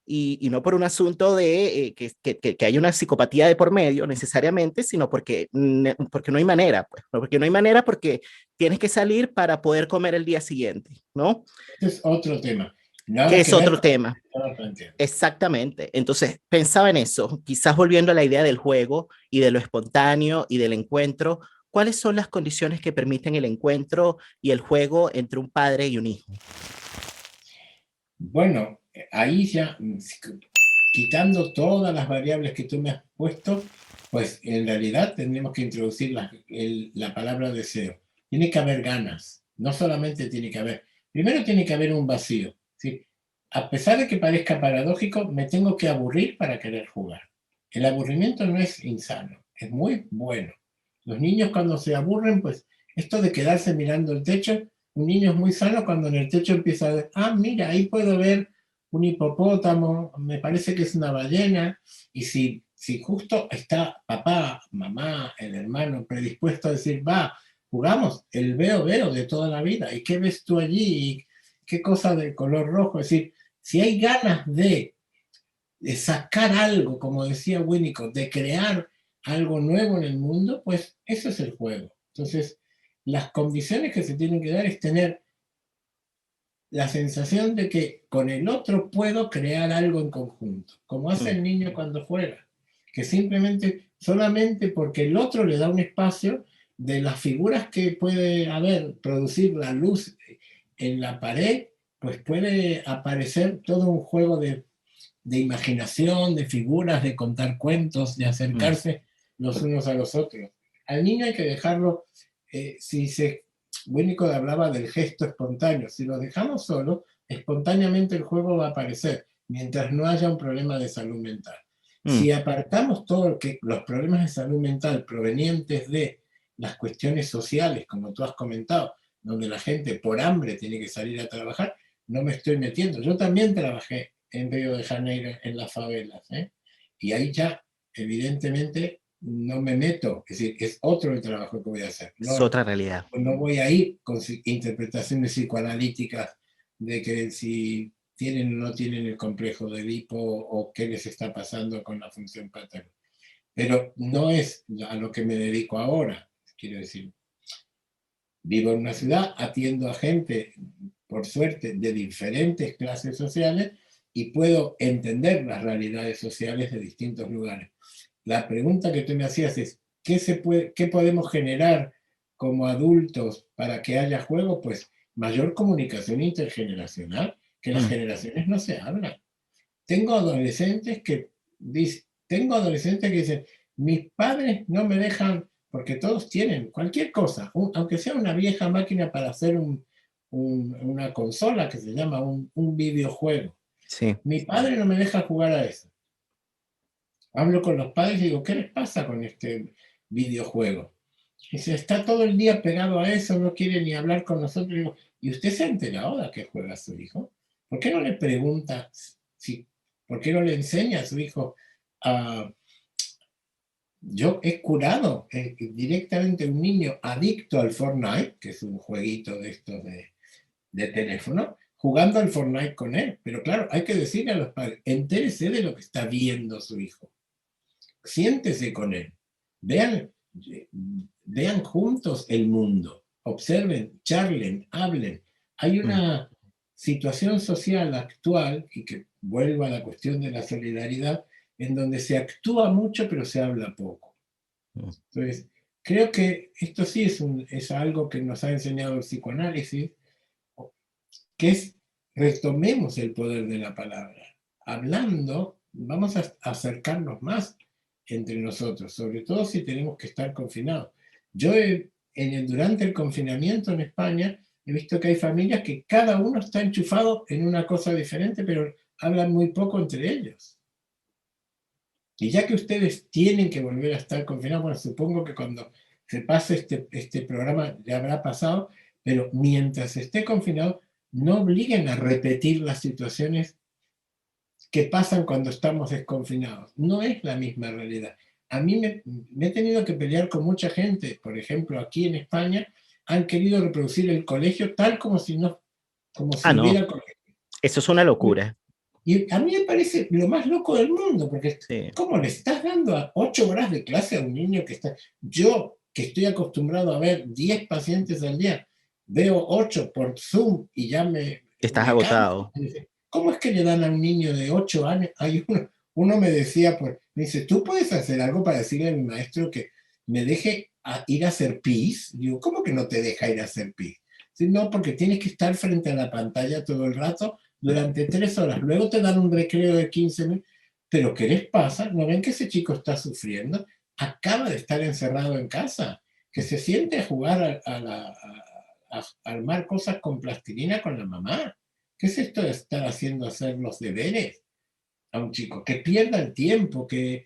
y no por un asunto de que hay una psicopatía de por medio necesariamente, sino porque no hay manera, pues, ¿no? Porque no hay manera porque tienes que salir para poder comer el día siguiente, ¿no? Este es otro tema. Que Nada es que ver otro con lo que tema. estaba planteando. Exactamente. Entonces, pensaba en eso, quizás volviendo a la idea del juego y de lo espontáneo y del encuentro, ¿cuáles son las condiciones que permiten el encuentro y el juego entre un padre y un hijo? Bueno, ahí ya, quitando todas las variables que tú me has puesto, pues en realidad tendremos que introducir la palabra deseo. Tiene que haber ganas, no solamente tiene que haber, primero tiene que haber un vacío, ¿sí? A pesar de que parezca paradójico, me tengo que aburrir para querer jugar. El aburrimiento no es insano, es muy bueno. Los niños cuando se aburren, pues esto de quedarse mirando el techo, un niño es muy sano cuando en el techo empieza a ver, ah, mira, ahí puedo ver un hipopótamo, me parece que es una ballena, y si justo está papá, mamá, el hermano predispuesto a decir, va, jugamos el veo de toda la vida, ¿y qué ves tú allí? ¿Y qué cosa de color rojo? Es decir, si hay ganas de sacar algo, como decía Winnicott, de crear algo nuevo en el mundo, pues eso es el juego. Entonces, las condiciones que se tienen que dar es tener la sensación de que con el otro puedo crear algo en conjunto, como hace el niño cuando juega, que simplemente, solamente porque el otro le da un espacio de las figuras que puede haber, producir la luz en la pared, pues puede aparecer todo un juego de imaginación, de figuras, de contar cuentos, de acercarse los unos a los otros. Al niño hay que dejarlo, si se Winnicott hablaba del gesto espontáneo. Si lo dejamos solo, espontáneamente el juego va a aparecer, mientras no haya un problema de salud mental. Si apartamos todos los problemas de salud mental provenientes de las cuestiones sociales, como tú has comentado, donde la gente por hambre tiene que salir a trabajar, no me estoy metiendo. Yo también trabajé en Río de Janeiro en las favelas, ¿eh? Y ahí ya, evidentemente, no me meto, es decir, es otro el trabajo que voy a hacer. Es No, otra realidad. no voy a ir con interpretaciones psicoanalíticas de que si tienen o no tienen el complejo de Edipo o qué les está pasando con la función paterna. Pero no es a lo que me dedico ahora, quiero decir. Vivo en una ciudad, atiendo a gente, por suerte, de diferentes clases sociales y puedo entender las realidades sociales de distintos lugares. La pregunta que tú me hacías es, ¿qué podemos generar como adultos para que haya juego? Pues mayor comunicación intergeneracional, que las generaciones no se hablan. Tengo adolescentes que dicen, mis padres no me dejan, porque todos tienen cualquier cosa, aunque sea una vieja máquina para hacer una consola que se llama un videojuego. Sí. Mi padre no me deja jugar a eso. Hablo con los padres y digo, ¿qué les pasa con este videojuego? Y se está todo el día pegado a eso, no quiere ni hablar con nosotros. Y digo, ¿y usted se ha enterado de qué juega su hijo? ¿Por qué no le pregunta por qué no le enseña a su hijo a... Yo he curado directamente a un niño adicto al Fortnite, que es un jueguito de estos de teléfono, jugando al Fortnite con él. Pero claro, hay que decirle a los padres, entérese de lo que está viendo su hijo. Siéntese con él. Vean juntos el mundo. Observen, charlen, hablen. Hay una situación social actual, y que vuelvo a la cuestión de la solidaridad, en donde se actúa mucho pero se habla poco. Entonces, creo que esto sí es algo que nos ha enseñado el psicoanálisis, que es retomemos el poder de la palabra. hablando, vamos a acercarnos más entre nosotros, sobre todo si tenemos que estar confinados. Yo durante el confinamiento en España he visto que hay familias que cada uno está enchufado en una cosa diferente, pero hablan muy poco entre ellos. Y ya que ustedes tienen que volver a estar confinados, bueno, supongo que cuando se pase este programa ya habrá pasado, pero mientras esté confinado, no obliguen a repetir las situaciones que pasan cuando estamos desconfinados. No es la misma realidad. A mí me he tenido que pelear con mucha gente, por ejemplo, aquí en España, han querido reproducir el colegio tal como si no, como si hubiera no, colegio. eso es una locura. Y a mí me parece lo más loco del mundo, porque Sí. ¿cómo le estás dando a 8 horas de clase a un niño que está... Yo, que estoy acostumbrado a ver 10 pacientes al día, veo 8 por Zoom y ya Estás me canso. agotado. ¿Cómo es que le dan a un niño de 8 años? Hay uno me decía, me dice, ¿tú puedes hacer algo para decirle a mi maestro que me deje ir a hacer pis? Digo, ¿cómo que no te deja ir a hacer pis? Sí, no, porque tienes que estar frente a la pantalla todo el rato durante 3 horas. Luego te dan un recreo de 15 minutos. ¿Pero qué les pasa? ¿No ven que ese chico está sufriendo? Acaba de estar encerrado en casa. Que se siente a jugar a armar cosas con plastilina con la mamá. ¿Qué es esto de estar haciendo hacer los deberes a un chico? Que pierda el tiempo, que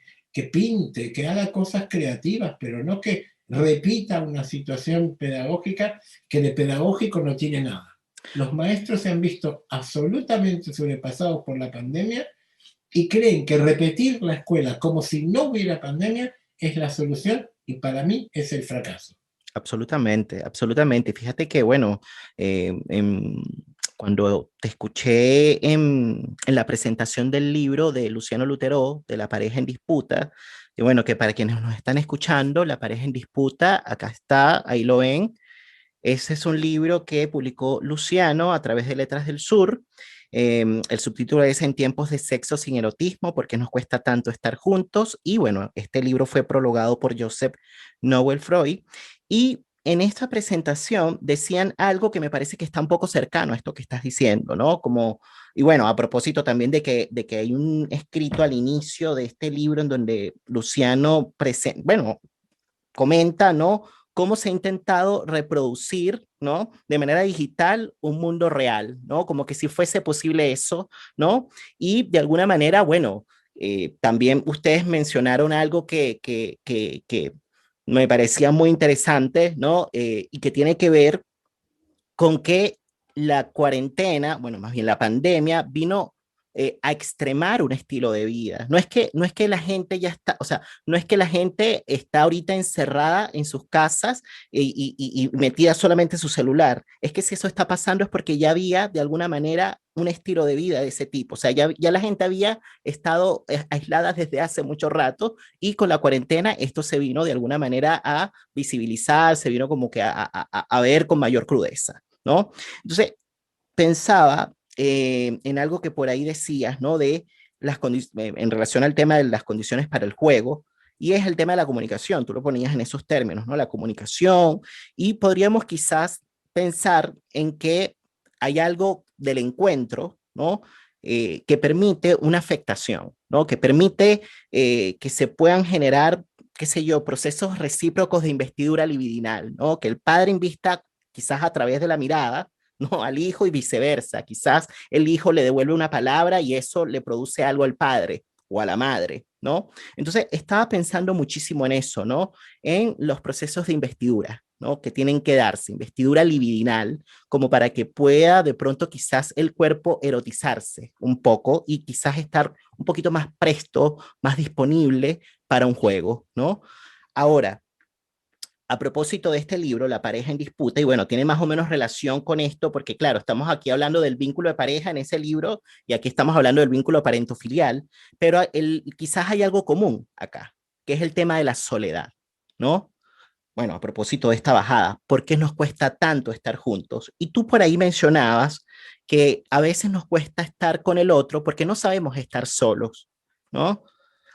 pinte, que haga cosas creativas, pero no que repita una situación pedagógica que de pedagógico no tiene nada. Los maestros se han visto absolutamente sobrepasados por la pandemia y creen que repetir la escuela como si no hubiera pandemia es la solución y para mí es el fracaso. Absolutamente, absolutamente. Fíjate que, bueno, cuando te escuché en la presentación del libro de Luciano Lutero, de La pareja en disputa, y bueno, que para quienes nos están escuchando, La pareja en disputa, acá está, ahí lo ven. Ese es un libro que publicó Luciano a través de Letras del Sur. El subtítulo es En tiempos de sexo sin erotismo, ¿por qué nos cuesta tanto estar juntos? Y bueno, este libro fue prologado por Joseph Noel Freud. Y en esta presentación decían algo que me parece que está un poco cercano a esto que estás diciendo, ¿no? Como, y bueno, a propósito también de que hay un escrito al inicio de este libro en donde Luciano bueno, comenta, ¿no? Cómo se ha intentado reproducir, ¿no? De manera digital un mundo real, ¿no? Como que si fuese posible eso, ¿no? Y de alguna manera, bueno, también ustedes mencionaron algo que me parecía muy interesante, ¿no? Y que tiene que ver con que la cuarentena, bueno, más bien la pandemia, vino a extremar un estilo de vida. No es que la gente ya está, o sea, no es que la gente está ahorita encerrada en sus casas y metida solamente en su celular. Es que si eso está pasando es porque ya había de alguna manera un estilo de vida de ese tipo. O sea, ya la gente había estado aislada desde hace mucho rato y con la cuarentena esto se vino de alguna manera a visibilizar, se vino como que a ver con mayor crudeza, ¿no? Entonces, pensaba en algo que por ahí decías, ¿no? De en relación al tema de las condiciones para el juego, y es el tema de la comunicación, tú lo ponías en esos términos, ¿no? La comunicación, y podríamos quizás pensar en que hay algo del encuentro, ¿no? Que permite una afectación, ¿no? Que permite que se puedan generar, qué sé yo, procesos recíprocos de investidura libidinal, ¿no? Que el padre invista quizás a través de la mirada, ¿no? Al hijo y viceversa. Quizás el hijo le devuelve una palabra y eso le produce algo al padre o a la madre, ¿no? Entonces, estaba pensando muchísimo en eso, ¿no? En los procesos de investidura, ¿no? Que tienen que darse, investidura libidinal, como para que pueda de pronto quizás el cuerpo erotizarse un poco y quizás estar un poquito más presto, más disponible para un juego, ¿no? Ahora, a propósito de este libro, La pareja en disputa, y bueno, tiene más o menos relación con esto, porque claro, estamos aquí hablando del vínculo de pareja en ese libro, y aquí estamos hablando del vínculo parentofilial, pero quizás hay algo común acá, que es el tema de la soledad, ¿no? Bueno, a propósito de esta bajada, ¿por qué nos cuesta tanto estar juntos? Y tú por ahí mencionabas que a veces nos cuesta estar con el otro porque no sabemos estar solos, ¿no?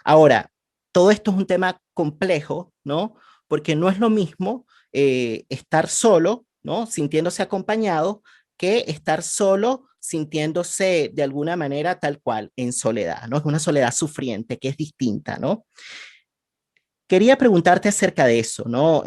Ahora, todo esto es un tema complejo, ¿no? Porque no es lo mismo estar solo, ¿no? Sintiéndose acompañado, que estar solo sintiéndose de alguna manera tal cual, en soledad, ¿no? Es una soledad sufriente que es distinta, ¿no? Quería preguntarte acerca de eso, ¿no?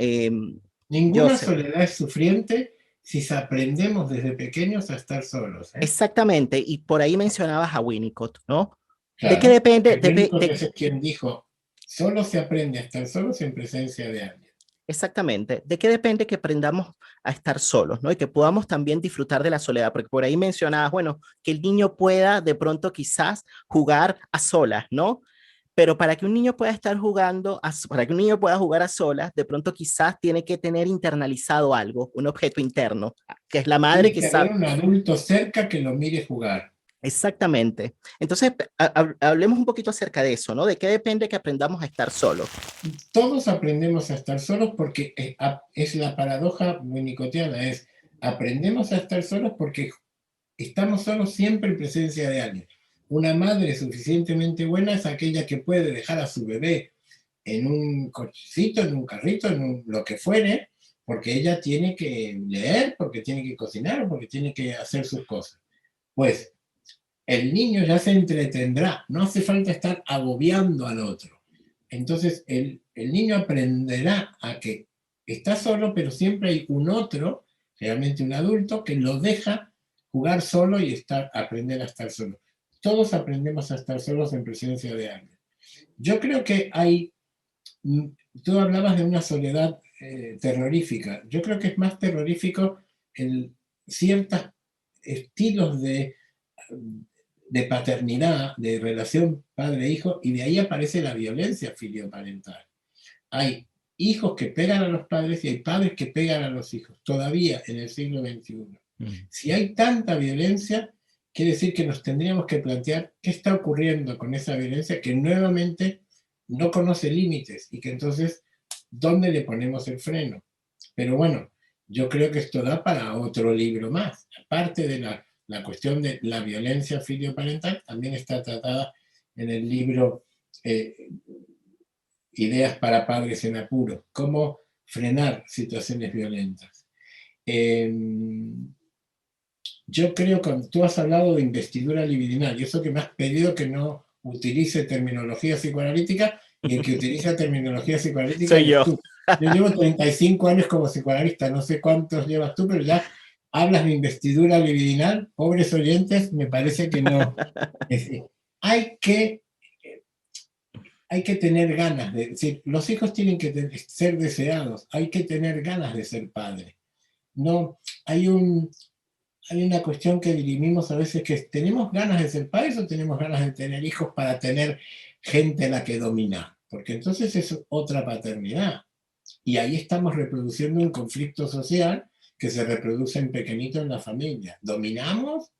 Ninguna Joseph, soledad es sufriente si aprendemos desde pequeños a estar solos, ¿eh? exactamente, y por ahí mencionabas a Winnicott, ¿no? ¿De qué Claro, depende? el único que es quien dijo, solo se aprende a estar solos en presencia de alguien. Exactamente. ¿De qué depende que aprendamos a estar solos, ¿no? Y que podamos también disfrutar de la soledad? Porque por ahí mencionabas, bueno, que el niño pueda de pronto quizás jugar a solas, ¿no? Pero para que un niño pueda estar jugando, para que un niño pueda jugar a solas, de pronto quizás tiene que tener internalizado algo, un objeto interno, que es la madre Tiene que que haber sabe. un adulto cerca que lo mire jugar. Exactamente. Entonces, hablemos un poquito acerca de eso, ¿no? ¿De qué depende que aprendamos a estar solos? Todos aprendemos a estar solos porque es la paradoja winnicottiana, es aprendemos a estar solos porque estamos solos siempre en presencia de alguien. Una madre suficientemente buena es aquella que puede dejar a su bebé en un cochecito, en un carrito, lo que fuere, porque ella tiene que leer, porque tiene que cocinar o porque tiene que hacer sus cosas. Pues el niño ya se entretendrá, no hace falta estar agobiando al otro. Entonces el niño aprenderá a que está solo, pero siempre hay un otro, realmente un adulto, que lo deja jugar solo y aprender a estar solo. Todos aprendemos a estar solos en presencia de alguien. Yo creo que tú hablabas de una soledad terrorífica. Yo creo que es más terrorífico ciertos estilos de paternidad, de relación padre-hijo, y de ahí aparece la violencia filioparental. Hay hijos que pegan a los padres y hay padres que pegan a los hijos, todavía en el siglo XXI. Si hay tanta violencia, quiere decir que nos tendríamos que plantear qué está ocurriendo con esa violencia que nuevamente no conoce límites y que entonces, ¿dónde le ponemos el freno? Pero bueno, yo creo que esto da para otro libro más. Aparte de la cuestión de la violencia filioparental, también está tratada en el libro Ideas para padres en apuro, cómo frenar situaciones violentas. Yo creo que tú has hablado de investidura libidinal y eso que me has pedido que no utilice terminología psicoanalítica y el que utiliza terminología psicoanalítica Soy eres yo. tú. Yo llevo 35 años como psicoanalista, no sé cuántos llevas tú, pero ya hablas de investidura libidinal. Pobres oyentes, me parece que no. Es decir, hay que, hay que tener ganas de decir, los hijos tienen que ser deseados, hay que tener ganas de ser padre. No, hay una cuestión que dirimimos a veces que es, ¿tenemos ganas de ser padres o tenemos ganas de tener hijos para tener gente a la que dominar? Porque entonces es otra paternidad. Y ahí estamos reproduciendo un conflicto social que se reproduce en pequeñito en la familia. ¿Dominamos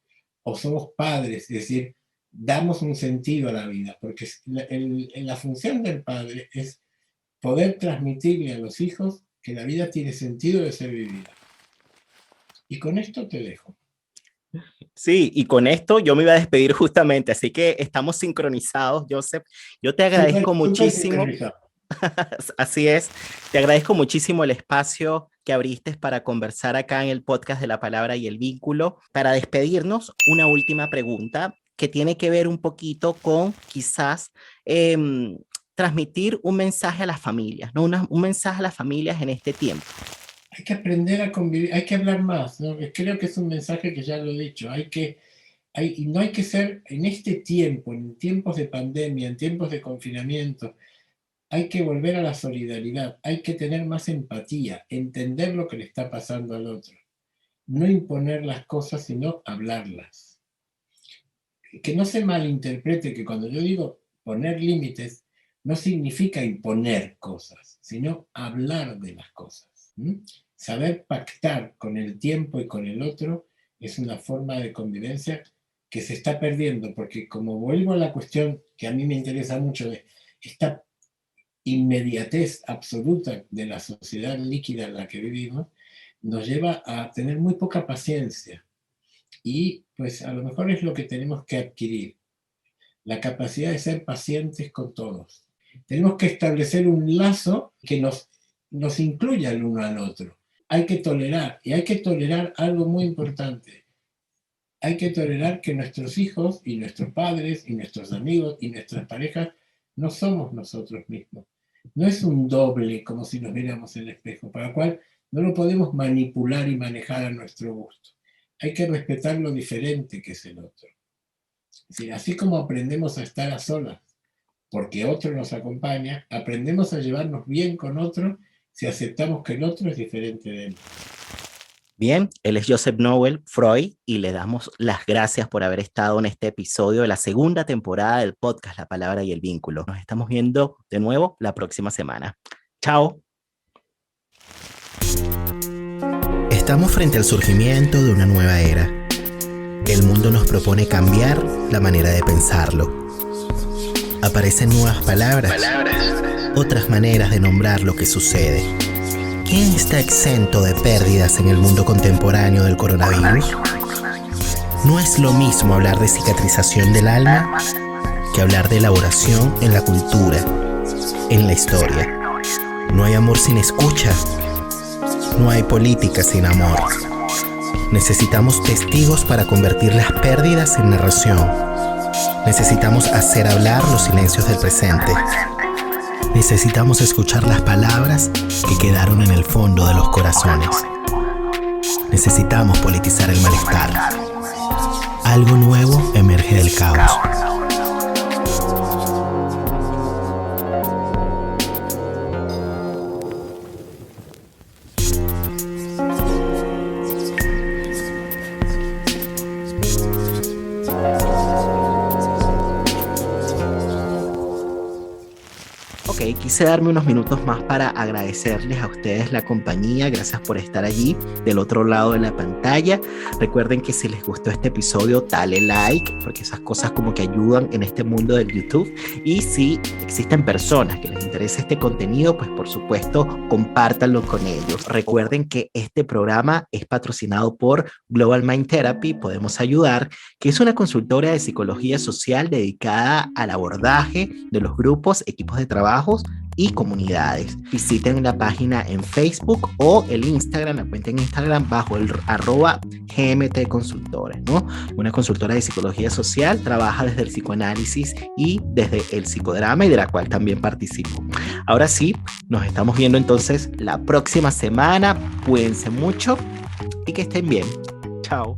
o somos padres? Es decir, damos un sentido a la vida. Porque la función del padre es poder transmitirle a los hijos que la vida tiene sentido de ser vivida. Y con esto te dejo. Sí, y con esto yo me iba a despedir justamente, así que estamos sincronizados, Joseph. Yo te agradezco Súper muchísimo, sincronizado. así es, te agradezco muchísimo el espacio que abriste para conversar acá en el podcast de la palabra y el vínculo. Para despedirnos, una última pregunta que tiene que ver un poquito con quizás transmitir un mensaje a las familias, ¿no? Un mensaje a las familias en este tiempo. Hay que aprender a convivir, hay que hablar más, ¿no? Creo que es un mensaje que ya lo he dicho, y no hay que ser, en este tiempo, en tiempos de pandemia, en tiempos de confinamiento, hay que volver a la solidaridad, hay que tener más empatía, entender lo que le está pasando al otro, no imponer las cosas, sino hablarlas. Que no se malinterprete que cuando yo digo poner límites, no significa imponer cosas, sino hablar de las cosas. Saber pactar con el tiempo y con el otro es una forma de convivencia que se está perdiendo, porque como vuelvo a la cuestión que a mí me interesa mucho de esta inmediatez absoluta de la sociedad líquida en la que vivimos, nos lleva a tener muy poca paciencia. Y pues a lo mejor es lo que tenemos que adquirir, la capacidad de ser pacientes con todos. Tenemos que establecer un lazo que nos incluya el uno al otro. hay que tolerar, y hay que tolerar algo muy importante. Hay que tolerar que nuestros hijos y nuestros padres y nuestros amigos y nuestras parejas no somos nosotros mismos. No es un doble como si nos viéramos en el espejo, para lo cual no lo podemos manipular y manejar a nuestro gusto. Hay que respetar lo diferente que es el otro. Es decir, así como aprendemos a estar a solas porque otro nos acompaña, aprendemos a llevarnos bien con otro si aceptamos que el otro es diferente de él. Bien, él es Joseph Noel Freud y le damos las gracias por haber estado en este episodio de la segunda temporada del podcast La Palabra y el Vínculo. Nos estamos viendo de nuevo la próxima semana. Chao. Estamos frente al surgimiento de una nueva era. El mundo nos propone cambiar la manera de pensarlo. Aparecen nuevas palabras, otras maneras de nombrar lo que sucede. ¿Quién está exento de pérdidas en el mundo contemporáneo del coronavirus? No es lo mismo hablar de cicatrización del alma que hablar de elaboración en la cultura, en la historia. No hay amor sin escucha, no hay política sin amor. Necesitamos testigos para convertir las pérdidas en narración. Necesitamos hacer hablar los silencios del presente. Necesitamos escuchar las palabras que quedaron en el fondo de los corazones. Necesitamos politizar el malestar. Algo nuevo emerge del caos. Quise darme unos minutos más para agradecerles a ustedes la compañía. Gracias por estar allí del otro lado de la pantalla. Recuerden que si les gustó este episodio, dale like, porque esas cosas como que ayudan en este mundo del YouTube. Y si existen personas que les interesa este contenido, pues por supuesto compártanlo con ellos. Recuerden que este programa es patrocinado por Global Mind Therapy, Podemos Ayudar, que es una consultora de psicología social dedicada al abordaje de los grupos, equipos de trabajo y comunidades. Visiten la página en Facebook o el Instagram, la cuenta en Instagram bajo el @GMT Consultores, ¿no? Una consultora de psicología social, trabaja desde el psicoanálisis y desde el psicodrama y de la cual también participo. Ahora sí, nos estamos viendo entonces la próxima semana. Cuídense mucho y que estén bien. Chao.